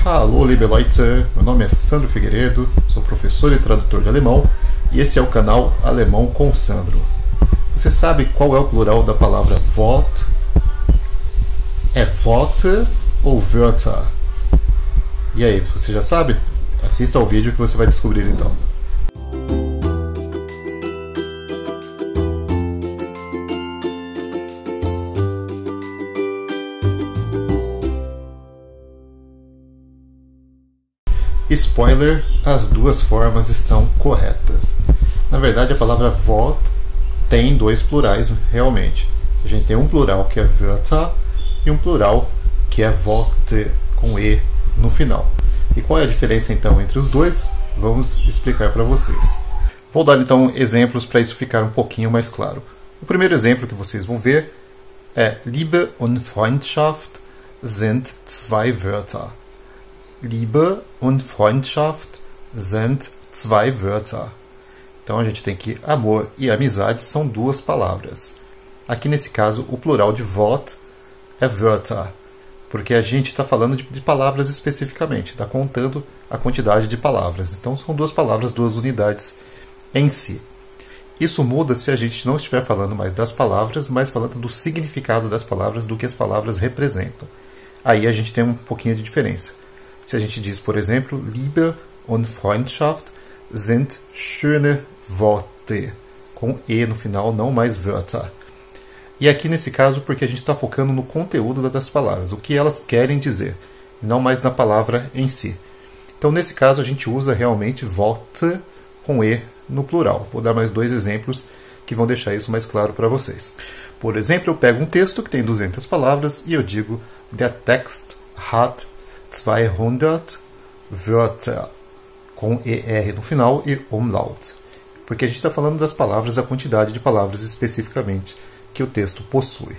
Hallo, liebe Leute! Meu nome é Sandro Figueiredo, sou professor e tradutor de alemão e esse é o canal Alemão com Sandro. Você sabe qual é o plural da palavra Wort? É Worte ou Wörter? E aí, você já sabe? Assista ao vídeo que você vai descobrir então. Spoiler, as duas formas estão corretas. Na verdade, a palavra Wort tem dois plurais realmente. A gente tem um plural que é Wörter e um plural que é Worte, com E no final. E qual é a diferença então entre os dois? Vamos explicar para vocês. Vou dar então exemplos para isso ficar um pouquinho mais claro. O primeiro exemplo que vocês vão ver é Liebe und Freundschaft sind zwei Wörter. Liebe und Freundschaft sind zwei Wörter. Então a gente tem que amor e amizade são duas palavras. Aqui nesse caso o plural de Wort é Wörter, porque a gente está falando de palavras especificamente, está contando a quantidade de palavras. Então são duas palavras, duas unidades em si. Isso muda se a gente não estiver falando mais das palavras, mas falando do significado das palavras, do que as palavras representam. Aí a gente tem um pouquinho de diferença. Se a gente diz, por exemplo, Liebe und Freundschaft sind schöne Worte, com E no final, não mais Wörter. E aqui nesse caso, porque a gente está focando no conteúdo das palavras, o que elas querem dizer, não mais na palavra em si. Então, nesse caso, a gente usa realmente Worte com E no plural. Vou dar mais dois exemplos que vão deixar isso mais claro para vocês. Por exemplo, eu pego um texto que tem 200 palavras e eu digo Der Text hat 200 Wörter, com ER no final e Umlaut. Porque a gente está falando das palavras, a quantidade de palavras especificamente que o texto possui.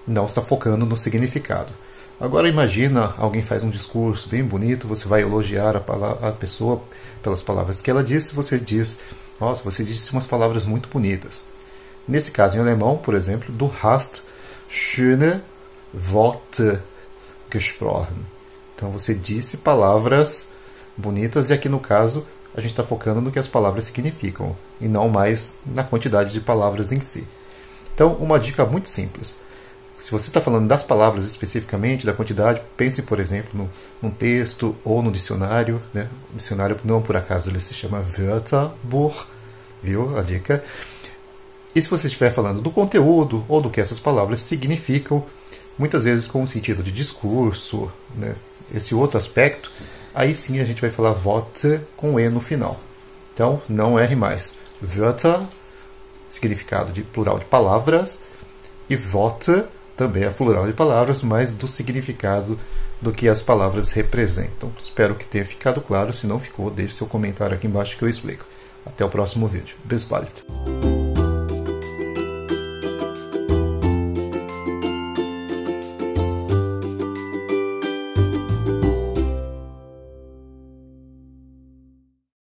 Não está focando no significado. Agora imagina, alguém faz um discurso bem bonito, você vai elogiar a pessoa pelas palavras que ela disse, você diz, nossa, você disse umas palavras muito bonitas. Nesse caso, em alemão, por exemplo, du hast schöne Worte gesprochen. Então você disse palavras bonitas e aqui no caso a gente está focando no que as palavras significam e não mais na quantidade de palavras em si. Então uma dica muito simples. Se você está falando das palavras especificamente, da quantidade, pense por exemplo num texto ou no dicionário. Né? O dicionário não por acaso ele se chama Wörterbuch, viu a dica? E se você estiver falando do conteúdo ou do que essas palavras significam, muitas vezes com o sentido de discurso, né? Esse outro aspecto, aí sim a gente vai falar Worte com E no final. Então, não erre mais. Wörter, significado de plural de palavras, e Worte também é plural de palavras, mas do significado do que as palavras representam. Espero que tenha ficado claro. Se não ficou, deixe seu comentário aqui embaixo que eu explico. Até o próximo vídeo. Bis bald!